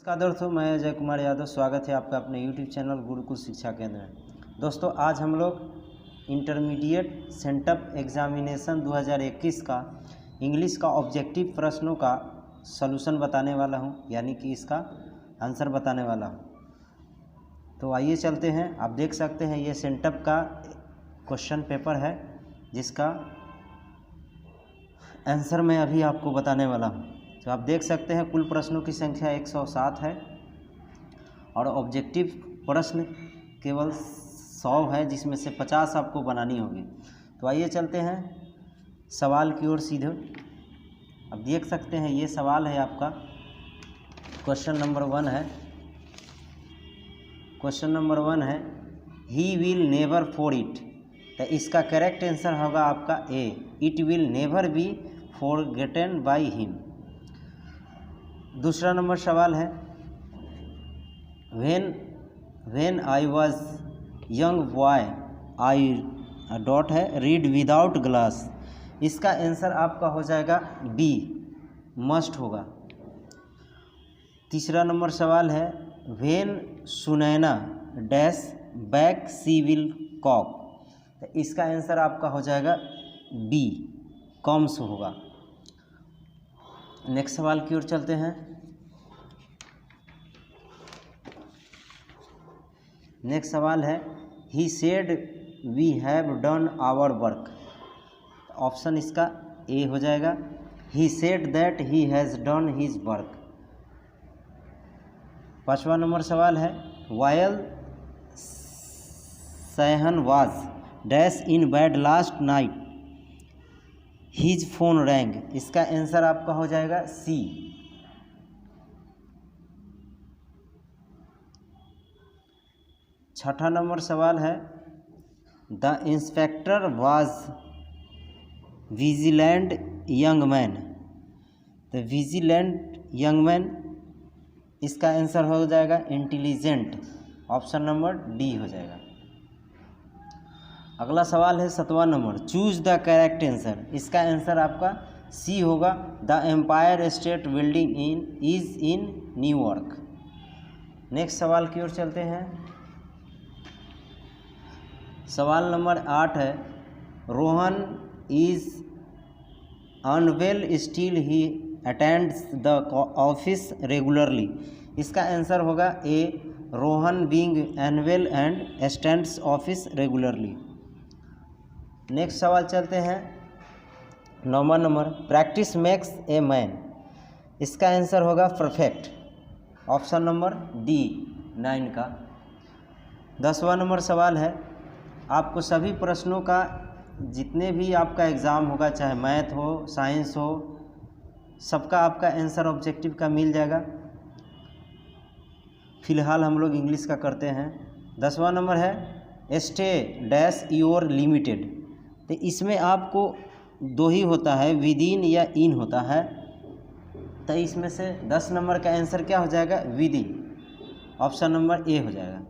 नमस्कार दोस्तों, मैं अजय कुमार यादव। स्वागत है आपका अपने YouTube चैनल गुरुकुल शिक्षा केंद्र में। दोस्तों, आज हम लोग इंटरमीडिएट सेंटअप एग्जामिनेशन 2021 का इंग्लिश का ऑब्जेक्टिव प्रश्नों का सॉल्यूशन बताने वाला हूं, यानी कि इसका आंसर बताने वाला हूं। तो आइए चलते हैं। आप देख सकते हैं ये सेंटअप का क्वेश्चन पेपर है, जिसका आंसर मैं अभी आपको बताने वाला हूं। तो आप देख सकते हैं कुल प्रश्नों की संख्या 107 है और ऑब्जेक्टिव प्रश्न केवल 100 है, जिसमें से 50 आपको बनानी होगी। तो आइए चलते हैं सवाल की ओर सीधे। अब देख सकते हैं ये सवाल है आपका, क्वेश्चन नंबर 1 है। क्वेश्चन नंबर 1 है, ही विल नेवर फॉरगेट। तो इसका करेक्ट आंसर होगा आपका A, it will never be forgotten by him. दूसरा नंबर सवाल है, when I was young boy I dot है रीड विदाउट ग्लास। इसका आंसर आपका हो जाएगा बी, मस्ट होगा। तीसरा नंबर सवाल है, when Sunaina dash back she will cock. तो इसका आंसर आपका हो जाएगा बी, कॉम्स होगा। नेक्स्ट सवाल की ओर चलते हैं। नेक्स्ट सवाल है, he said we have done our work. Option इसका ए हो जाएगा, he said that he has done his work. पांचवा नंबर सवाल है, while Saihan was dash in bed last night his phone rang. इसका आंसर आपका हो जाएगा सी। छठा नंबर सवाल है, the inspector was vigilant young man. तो विजिलेंट यंग मैन, इसका आंसर हो जाएगा इंटेलिजेंट। ऑप्शन नंबर डी हो जाएगा। अगला सवाल है 7वां number, choose the correct answer. इसका आंसर आपका सी होगा, the Empire State Building is in New York. Next सवाल की ओर चलते हैं। सवाल नंबर 8 है, Rohan is unwell still he attends the office regularly. इसका आंसर होगा A, Rohan being unwell and attends office regularly. Next सवाल चलते हैं 9वां number, practice makes a man. इसका आंसर होगा परफेक्ट। ऑप्शन नंबर डी 9 का। 10वां नंबर सवाल है, आपको सभी प्रश्नों का जितने भी आपका एग्ज़ाम होगा, चाहे मैथ हो साइंस हो, सबका आपका आंसर ऑब्जेक्टिव का मिल जाएगा। फिलहाल हम लोग इंग्लिश का करते हैं। 10वां नंबर है, स्टे डैश योर लिमिटेड। तो इसमें आपको दो ही होता है, विद इन या इन होता है। तो इसमें से 10 नंबर का आंसर क्या हो जाएगा, with in. Option number A हो जाएगा।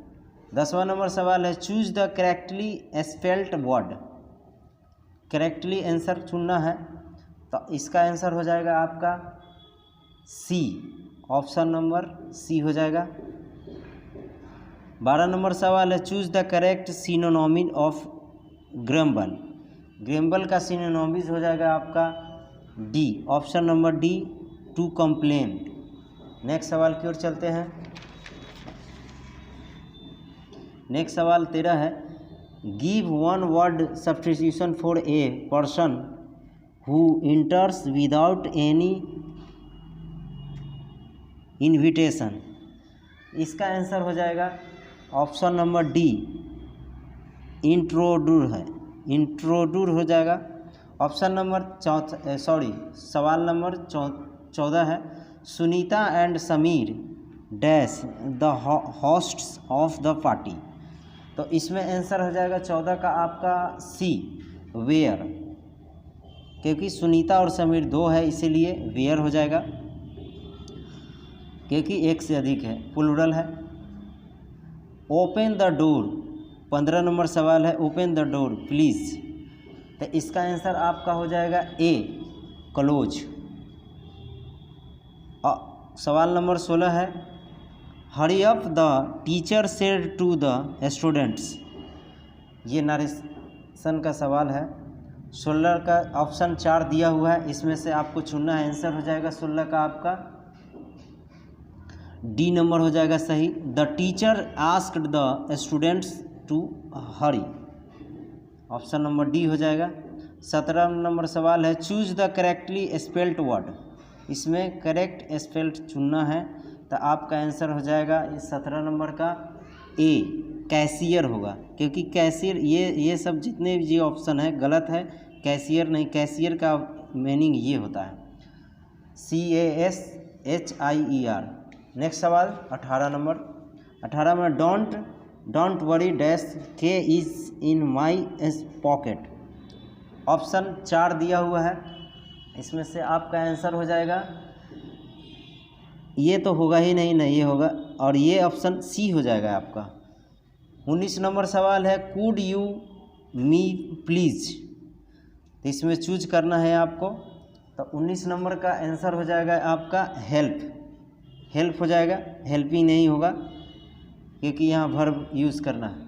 10वां नंबर सवाल है, choose the correctly spelled word. Correctly answer चुनना है, तो इसका आंसर हो जाएगा आपका सी। ऑप्शन नंबर सी हो जाएगा। 12 नंबर सवाल है, choose the correct synonym of grumble. Grumble का सिनोनिम्स हो जाएगा आपका D. Option number D, to complain. Next सवाल की ओर चलते हैं। नेक्स्ट सवाल 13 है, give one word substitution for a person who enters without any invitation. इसका आंसर हो जाएगा ऑप्शन नंबर डी, इंट्रोड्यूस है, इंट्रोड्यूस हो जाएगा। ऑप्शन नंबर सवाल नंबर 14 है, Sunita and Samir dash the hosts of the party. तो इसमें आंसर हो जाएगा 14 का आपका सी, वेयर। क्योंकि सुनीता और समीर 2 है, इसीलिए वेयर हो जाएगा, क्योंकि एक से अधिक है, प्लूरल है। ओपन द डोर, 15 नंबर सवाल है, ओपन द डोर प्लीज़। तो इसका आंसर आपका हो जाएगा ए, क्लोज। सवाल नंबर 16 है, hurry up the teacher said to the students. ये नरेशन का सवाल है। 16 का ऑप्शन 4 दिया हुआ है, इसमें से आपको चुनना है। आंसर हो जाएगा 16 का आपका डी नंबर हो जाएगा सही। The teacher asked the students to hurry, option number D हो जाएगा। 17 नंबर सवाल है choose the correctly spelled word. इसमें करेक्ट स्पेल्ड चुनना है, तो आपका आंसर हो जाएगा इस 17 नंबर का ए, कैशियर होगा, क्योंकि कैशियर ये सब जितने भी ऑप्शन है गलत है, कैशियर नहीं। कैशियर का मीनिंग ये होता है CASHIER। नेक्स्ट सवाल 18 नंबर। 18 में डोंट वरी डैश के is in my pocket. Option 4 दिया हुआ है, इसमें से आपका आंसर हो जाएगा, ये तो होगा ही नहीं, ये होगा, और ये ऑप्शन सी हो जाएगा आपका। 19 नंबर सवाल है कुड यू मी प्लीज़। तो इसमें चूज करना है आपको, तो 19 नंबर का आंसर हो जाएगा आपका हेल्प हो जाएगा, हेल्पिंग नहीं होगा क्योंकि यहाँ वर्ब यूज़ करना है।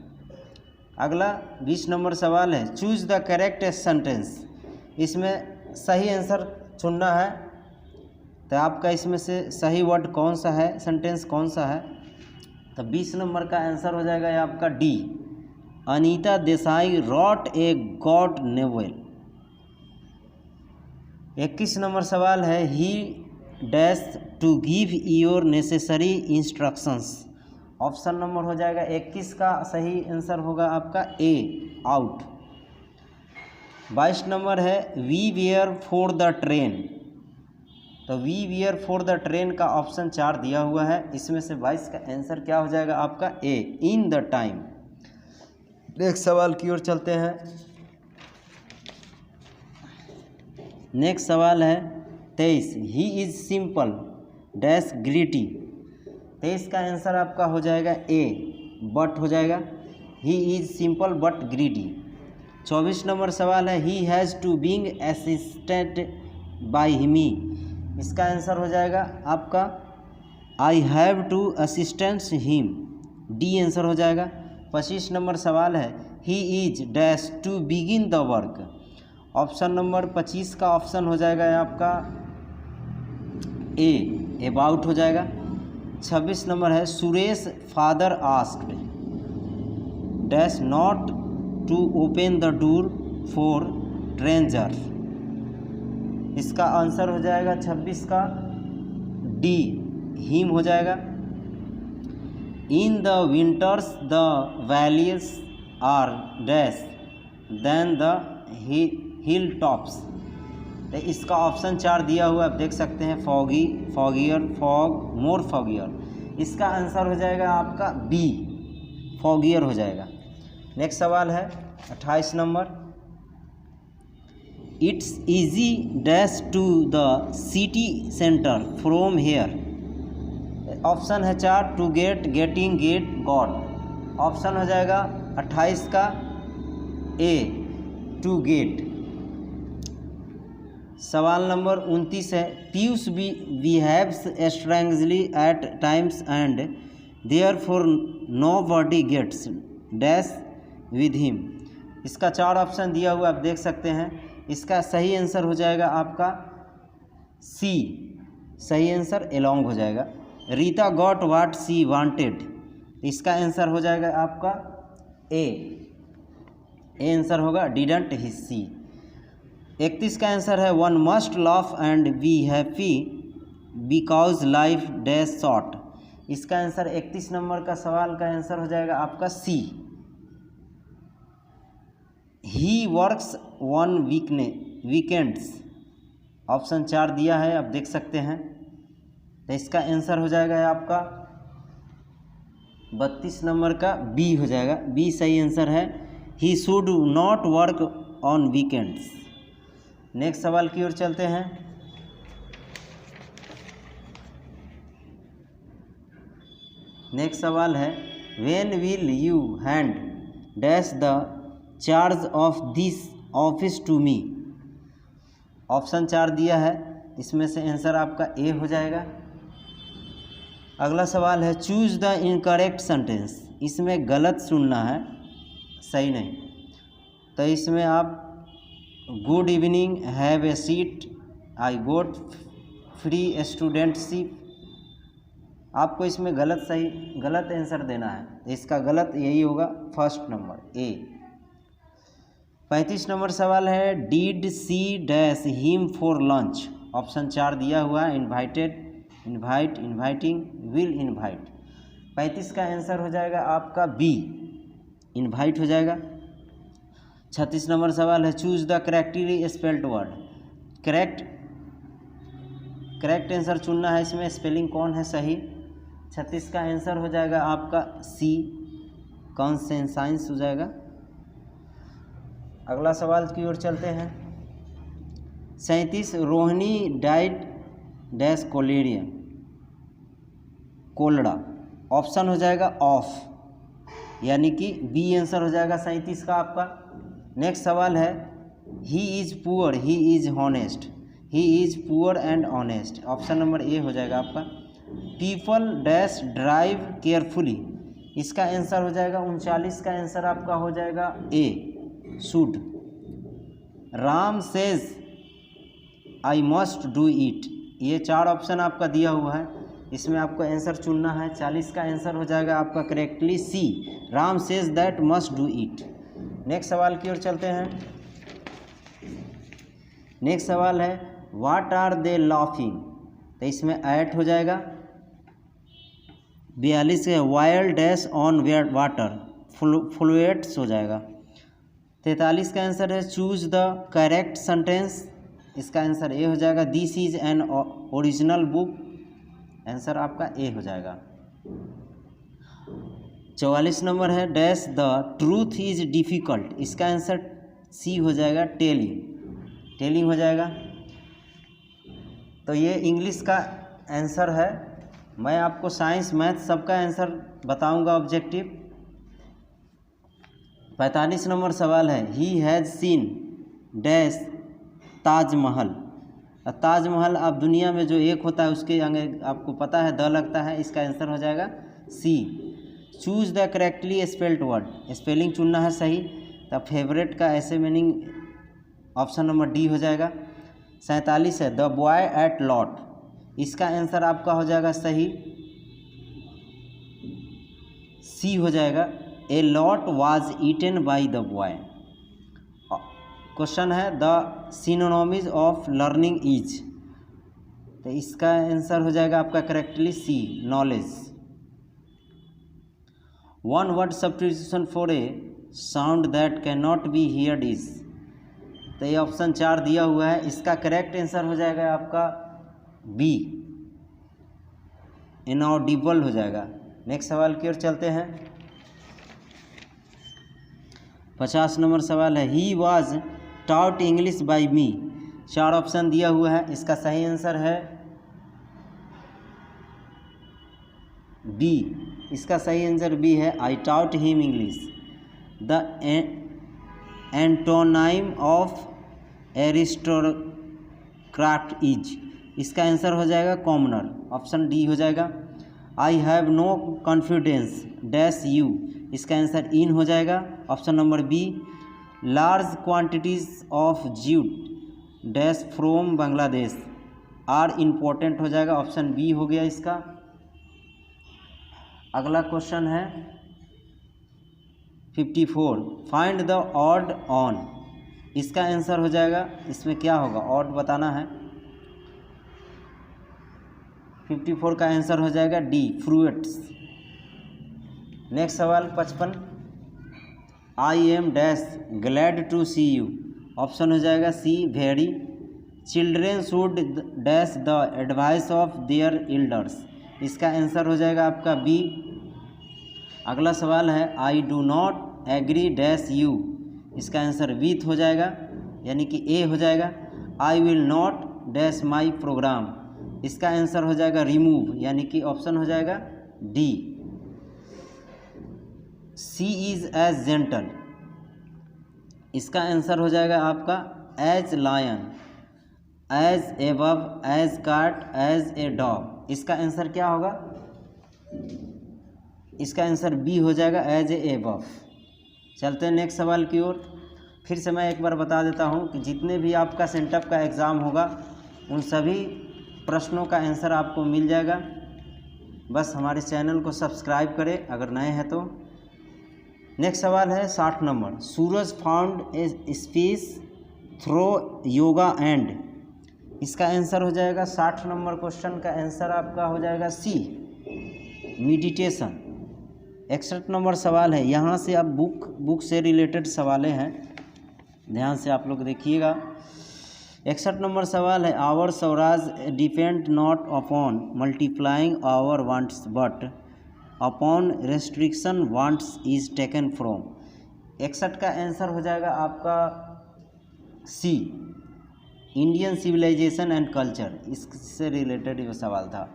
अगला 20 नंबर सवाल है चूज द करेक्ट सेंटेंस। इसमें सही आंसर चुनना है, तो आपका इसमें से सही वर्ड कौन सा है, सेंटेंस कौन सा है। तो 20 नंबर का आंसर हो जाएगा आपका D, Anita Desai wrote a god novel. 21 number सवाल है he dash to give your necessary instructions. Option number हो जाएगा 21 का सही आंसर होगा आपका ए, आउट। 22 नंबर है we were for the train. तो we were for the train का ऑप्शन 4 दिया हुआ है, इसमें से 22 का आंसर क्या हो जाएगा आपका ए, इन द टाइम। नेक्स्ट सवाल की ओर चलते हैं। नेक्स्ट सवाल है 23 ही इज सिंपल डैश ग्रीटी। 23 का आंसर आपका हो जाएगा ए, बट हो जाएगा, he is simple but gritty. 24 number सवाल है he has to being assisted by me. इसका आंसर हो जाएगा आपका I have to assistance him, D answer हो जाएगा। 25 नंबर सवाल है he is dash to begin the work. Option number 25 का ऑप्शन हो जाएगा आपका ए, अबाउट हो जाएगा। 26 नंबर है Suresh father asked dash not to open the door for stranger. इसका आंसर हो जाएगा 26 का डी, हिम हो जाएगा। In the winters the valleys are dash then the hill tops. तो इसका ऑप्शन 4 दिया हुआ आप देख सकते हैं, फॉगी, फॉगियर, फॉग, मोर फॉगियर। इसका आंसर हो जाएगा आपका बी, फॉगियर हो जाएगा। नेक्स्ट सवाल है 28 number it's easy dash to the city centre from here. Option है 4 to get, getting, get, got. Option हो जाएगा 28 का ए, टू गेट। सवाल नंबर 29 है Piyush behaves strangely at times and therefore nobody gets dash with him. इसका 4 option दिया हुआ आप देख सकते हैं। इसका सही आंसर हो जाएगा आपका सी, सही आंसर एलोंग हो जाएगा। Rita got what she wanted. इसका आंसर हो जाएगा आपका ए आंसर होगा डिडंट ही सी। 31 का आंसर है one must laugh and be happy because life dash short. इसका आंसर 31 नंबर का सवाल का आंसर हो जाएगा आपका C. He works one weekends. Option 4 दिया है आप देख सकते हैं, तो इसका आंसर हो जाएगा आपका 32 नंबर का बी हो जाएगा, बी सही आंसर है। He should not work on weekends. Next सवाल की ओर चलते हैं। नेक्स्ट सवाल है when will you hand dash the charge of this office to me. Option 4 दिया है, इसमें से आंसर आपका ए हो जाएगा। अगला सवाल है चूज द इनकरेक्ट सेंटेंस। इसमें गलत चुनना है, सही नहीं। तो इसमें आप good evening, have a seat, I got free studentship, आपको इसमें गलत आंसर देना है। इसका गलत यही होगा, फर्स्ट नंबर ए। 35 नंबर सवाल है did see dash him for lunch. Option 4 दिया हुआ है, invited, invite, inviting, will invite. 35 का आंसर हो जाएगा आपका बी, इन्वाइट हो जाएगा। 36 नंबर सवाल है choose the correctly spelled word. Correct answer चुनना है, इसमें स्पेलिंग कौन है सही। 36 का आंसर हो जाएगा आपका सी, कॉन्सेंसाइंस हो जाएगा। अगला सवाल की ओर चलते हैं। 37 रोहिणी डाइड डैश कोलेरिया, कोलड़ा। ऑप्शन हो जाएगा ऑफ, यानी कि बी आंसर हो जाएगा 37 का आपका। नेक्स्ट सवाल है he is poor, he is honest, he is poor and honest. Option number A हो जाएगा आपका। पीपल डैश ड्राइव केयरफुली, इसका आंसर हो जाएगा 39 का आंसर आपका हो जाएगा A, should. Ram says I must do it, ये 4 ऑप्शन आपका दिया हुआ है, इसमें आपको आंसर चुनना है। 40 का आंसर हो जाएगा आपका correctly C, Ram says that must do it. Next सवाल की ओर चलते हैं। नेक्स्ट सवाल है व्हाट आर दे लाफिंग, तो इसमें ऐट हो जाएगा। 42 है वाइल्ड डैश ऑन वाटर, फ्लुएट्स हो जाएगा। 43 का आंसर है चूज द करेक्ट सेंटेंस, इसका आंसर ए हो जाएगा। This is an original book, answer आपका ए हो जाएगा। 44 नंबर है dash the truth is difficult, इसका आंसर सी हो जाएगा, टेलिंग, टेलिंग हो जाएगा। तो ये इंग्लिश का आंसर है। मैं आपको साइंस मैथ सबका आंसर बताऊंगा ऑब्जेक्टिव। 45 नंबर सवाल है he has seen dash Taj Mahal. Taj Mahal आप दुनिया में जो एक होता है उसके आगे आपको पता है द लगता है, इसका आंसर हो जाएगा C. Choose the correctly spelled word, spelling चुनना है सही। तो फेवरेट का ऐसे मीनिंग ऑप्शन नंबर डी हो जाएगा। 47 है द बॉय एट लॉट, इसका आंसर आपका हो जाएगा सही, सी हो जाएगा। A lot was eaten by the boy. Question है the synonyms of learning is, तो इसका आंसर हो जाएगा आपका correctly C, knowledge. One word substitution for a sound that can not be heard is, तो ये ऑप्शन 4 दिया हुआ है, इसका करेक्ट आंसर हो जाएगा आपका बी, इनऑडिबल हो जाएगा। नेक्स्ट सवाल की ओर चलते हैं। 50 नंबर सवाल है he was taught English by me. 4 option दिया हुआ है, इसका सही आंसर है बी, इसका सही आंसर बी है, I taught him English. The antonym of aristocrat is, इसका आंसर हो जाएगा कॉमनर, ऑप्शन डी हो जाएगा। I have no confidence dash you, इसका आंसर इन हो जाएगा, option number B. Large quantities of jute dash from Bangladesh are important हो जाएगा, ऑप्शन बी हो गया इसका। अगला क्वेश्चन है 54 फाइंड द ऑड ऑन, इसका आंसर हो जाएगा, इसमें क्या होगा ऑड बताना है। 54 का आंसर हो जाएगा डी, फ्रूट्स। नेक्स्ट सवाल 55 I am dash glad to see you, option हो जाएगा C, very. Children should dash the advice of their elders, इसका आंसर हो जाएगा आपका बी। अगला सवाल है I do not agree dash you, इसका आंसर विथ हो जाएगा, यानी कि ए हो जाएगा। I will not dash my programme, इसका आंसर हो जाएगा रिमूव, यानी कि ऑप्शन हो जाएगा D. She is as gentle, इसका आंसर हो जाएगा आपका as lion, as above, as cat, as a dog, इसका आंसर क्या होगा इसका आंसर बी हो जाएगा, एज ए अबव। चलते हैं नेक्स्ट सवाल की ओर। फिर से मैं एक बार बता देता हूं कि जितने भी आपका सेंटअप का एग्ज़ाम होगा उन सभी प्रश्नों का आंसर आपको मिल जाएगा। बस हमारे चैनल को सब्सक्राइब करें अगर नए हैं तो। नेक्स्ट सवाल है 60 number. Suraj found a space through yoga and. इसका आंसर हो जाएगा 60 नंबर क्वेश्चन का आंसर आपका हो जाएगा सी, मेडिटेशन। 61 नंबर सवाल है, यहाँ से आप बुक से रिलेटेड सवालें हैं, ध्यान से आप लोग देखिएगा। 61 नंबर सवाल है, our Swaraj depend not upon multiplying our wants but upon restriction wants is taken from. 61 का आंसर हो जाएगा आपका C, Indian civilisation and culture. इससे रिलेटेड ये सवाल था।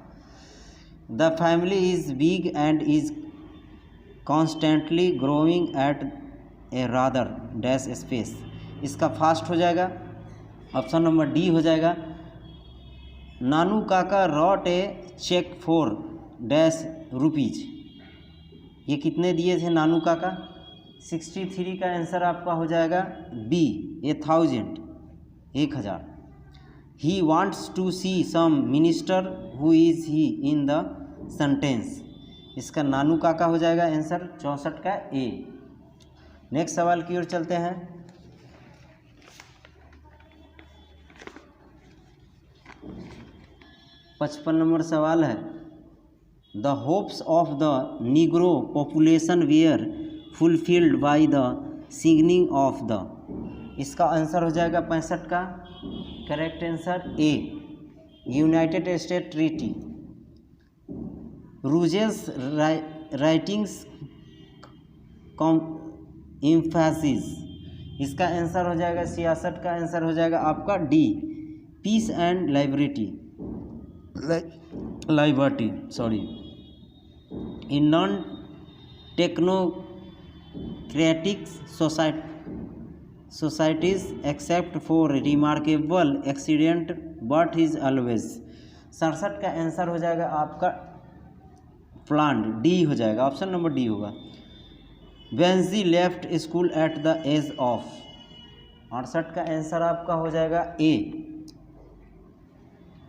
The family is big and is constantly growing at a rather dash space. इसका fast हो जाएगा, ऑप्शन नंबर डी हो जाएगा। Nanu Kaka wrote a cheque for dash rupees. ये कितने दिए थे नानू काका? 63 का आंसर आपका हो जाएगा B, 1000। He wants to see some minister who is he in the sentence. इसका नानू काका हो जाएगा आंसर 64 का ए। नेक्स्ट सवाल की ओर चलते हैं। पचपन नंबर सवाल है, the hopes of the Negro population were fulfilled by the signing of the. इसका आंसर हो जाएगा 65 का correct answer A, United State treaty. Rousseau's writings emphasis. इसका आंसर हो जाएगा 66 का आंसर हो जाएगा आपका D, peace and liberty sorry in non technocratic societies except for remarkable accident but is always। 67 का आंसर हो जाएगा आपका प्लांट, डी हो जाएगा, ऑप्शन नंबर डी होगा। Benji left school at the age of. 68 का आंसर आपका हो जाएगा ए,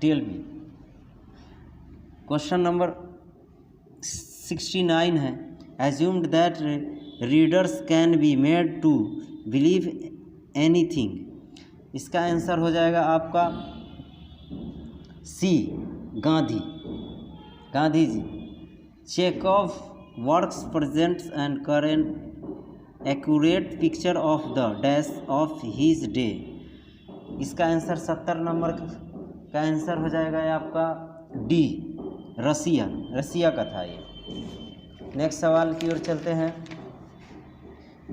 12। क्वेश्चन नंबर 69 है, assumed that readers can be made to believe anything. इसका आंसर हो जाएगा आपका C, Gandhi ji. Chekhov works presents and current accurate picture of the dash of his day. इसका आंसर 70 नंबर का आंसर हो जाएगा आपका डी, रसिया का था ये। नेक्स्ट सवाल की ओर चलते हैं।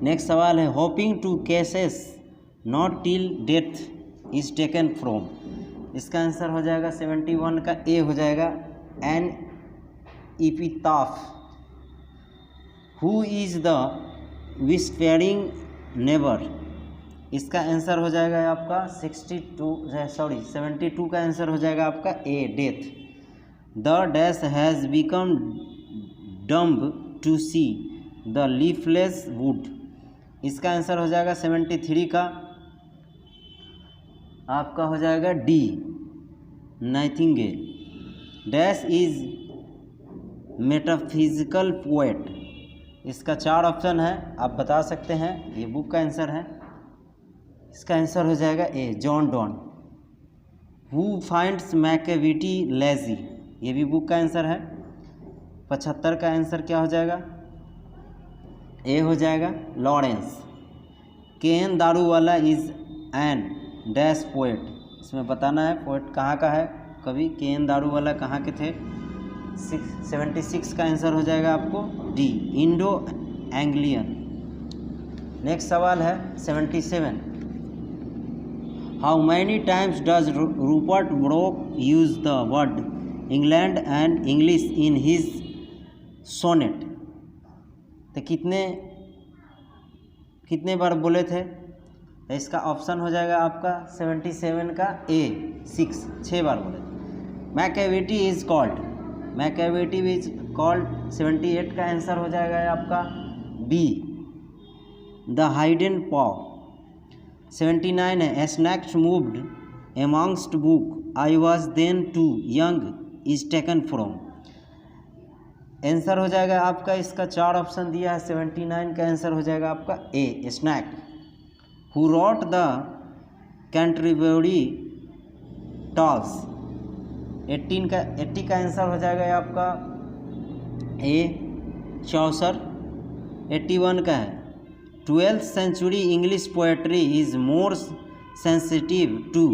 नेक्स्ट सवाल है, hoping to cases not till death is taken from. इसका आंसर हो जाएगा 71 का ए हो जाएगा, an epitaph. Who is the whispering neighbour. इसका आंसर हो जाएगा आपका 72 का आंसर हो जाएगा आपका A, death. The dash has become dumb to see the leafless wood. इसका आंसर हो जाएगा 73 का आपका हो जाएगा D, nightingale. Dash is metaphysical poet. इसका 4 ऑप्शन है, आप बता सकते हैं, ये बुक का आंसर है। इसका आंसर हो जाएगा A, John Donne. Who finds Macavity lazy. ये भी बुक का आंसर है। 75 का आंसर क्या हो जाएगा? ए हो जाएगा, Lawrence. Ken Daruwalla is an dash poet. इसमें बताना है पोएट कहाँ का है, कवि केन दारूवाला कहाँ के थे। 76 का आंसर हो जाएगा आपको डी, इंडो एंग्लियन। नेक्स्ट सवाल है 77। How many times does Rupert Brooke use the word England and English in his sonnet. तो कितने बार बोले थे? तो इसका ऑप्शन हो जाएगा आपका 77 का ए, 6 बार बोले थे। Macavity is called, Macavity is called. 78 का आंसर हो जाएगा आपका बी, द हाइडन पॉ। 79 है, snakes moved amongst book I was then too young is taken from. Answer हो जाएगा आपका, इसका 4 ऑप्शन दिया है, 79 का आंसर हो जाएगा आपका A, snake. Who wrote the Canterbury Tales. 80 का आंसर हो जाएगा आपका ए, चौसर। 81 का है, 12th century English poetry is more sensitive to.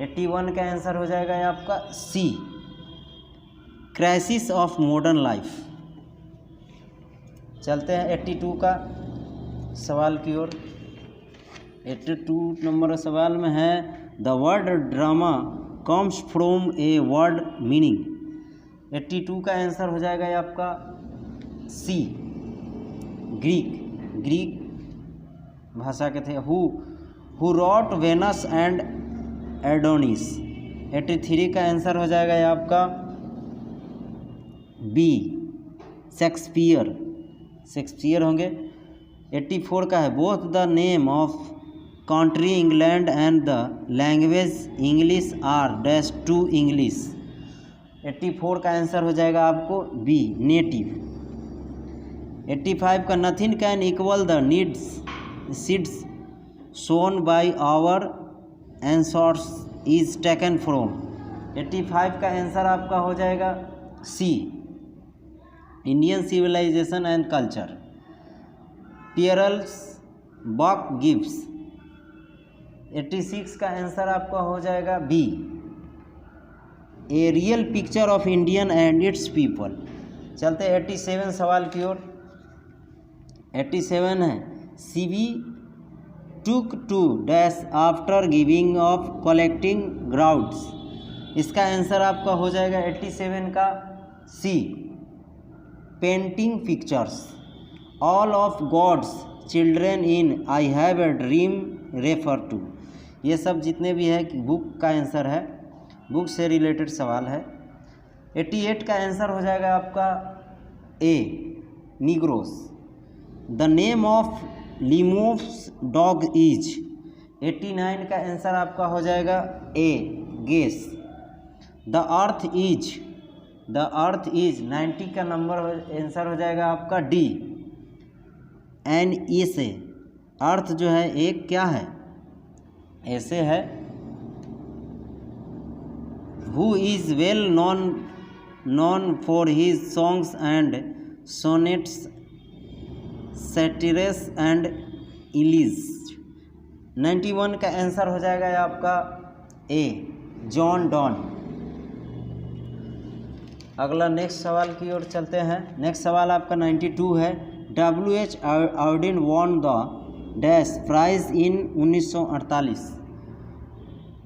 81 का आंसर हो जाएगा आपका C, crisis of modern life. चलते हैं 82 का सवाल की ओर। 82 नंबर सवाल में है, the word drama comes from a word meaning. 82 का आंसर हो जाएगा आपका सी, ग्रीक भाषा के थे। Who wrote Venus and Adonis. 83 का आंसर हो जाएगा आपका बी, शेक्सपियर होंगे। 84 का है, both the name of country England and the language English are dash to English. 84 का आंसर हो जाएगा आपको बी, नेटिव। 85 का, nothing can equal the needs seeds sown by our answers is taken from. 85 का answer आपका हो जाएगा C, Indian civilisation and culture, Pearl S Buck gives. 86 का आंसर आपका हो जाएगा B, a real picture of Indian and its people. चलते 87 सवाल की ओर। 87 है, CB took to dash after giving of collecting grounds. इसका आंसर आपका हो जाएगा 87 का सी, painting pictures. All of God's children in I have a dream refer to. ये सब जितने भी है बुक का आंसर है, बुक से रिलेटेड सवाल है। 88 का आंसर हो जाएगा आपका A, negroes. The name of Limos dog is. 89 का आंसर आपका हो जाएगा A, guess. The earth is 90 का नंबर आंसर हो जाएगा आपका डी, एन ए से। अर्थ जो है एक क्या है, ऐसे है। Who is well known for his songs and sonnets, satires and elegies. 91 का आंसर हो जाएगा आपका ए, जॉन डॉन। अगला नेक्स्ट सवाल की ओर चलते हैं। नेक्स्ट सवाल आपका 92 है, W.H. Auden won the dash prize in 1948।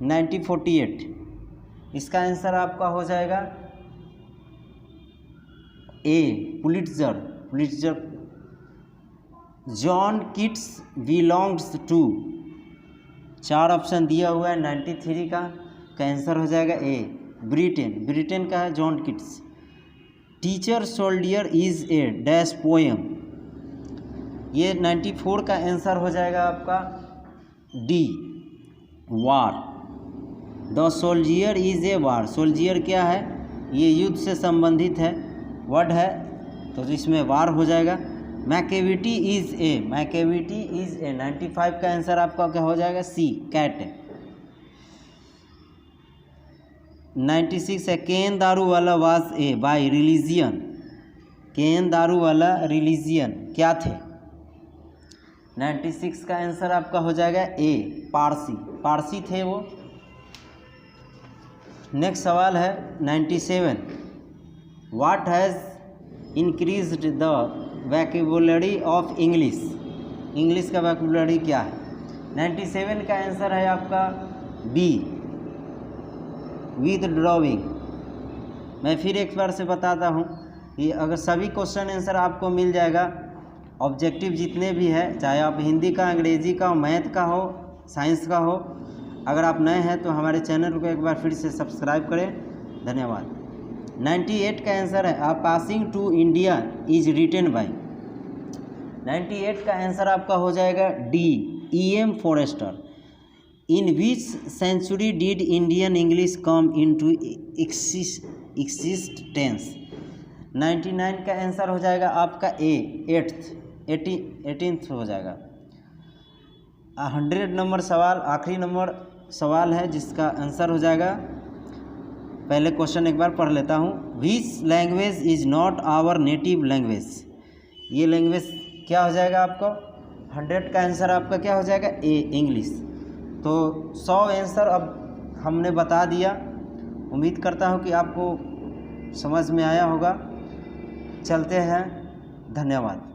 1948 इसका आंसर आपका हो जाएगा A, Pulitzer. John Keats belongs to. 4 option दिया हुआ है। 93 का आंसर हो जाएगा ए, ब्रिटेन का है John Keats. Teacher soldier is a dash poem. ये 94 का आंसर हो जाएगा आपका D, war. The soldier is a war. Soldier क्या है, ये युद्ध से संबंधित है वर्ड है, तो इसमें वार हो जाएगा। Macavity is a. 95 का आंसर आपका क्या हो जाएगा सी, कैट। 96 है, Ken Daruwalla was a by religion. Ken Daruwalla religion क्या थे। 96 का आंसर आपका हो जाएगा ए, पारसी थे वो। नेक्स्ट सवाल है 97, what has increased the vocabulary of English. English का वैकेबुलरी क्या है। 97 का आंसर है आपका बी, विथड्रॉइंग। मैं फिर एक बार से बताता हूँ कि अगर सभी क्वेश्चन आंसर आपको मिल जाएगा, ऑब्जेक्टिव जितने भी है, चाहे आप हिंदी का, अंग्रेजी का हो, मैथ का हो, साइंस का हो। अगर आप नए हैं तो हमारे चैनल को एक बार फिर से सब्सक्राइब करें। धन्यवाद। 98 का आंसर है, आप passing to India is written by. 98 का आंसर आपका हो जाएगा D, E.M. Forster. In which century did Indian English come into existence. 99 का आंसर हो जाएगा आपका ए, 18th हो जाएगा। 100 नंबर सवाल, आखिरी नंबर सवाल है जिसका आंसर हो जाएगा, पहले क्वेश्चन एक बार पढ़ लेता हूँ। Which language is not our native language. ये लैंग्वेज क्या हो जाएगा आपको, 100 का आंसर आपका क्या हो जाएगा, ए, इंग्लिश। तो 100 आंसर अब हमने बता दिया। उम्मीद करता हूँ कि आपको समझ में आया होगा। चलते हैं, धन्यवाद।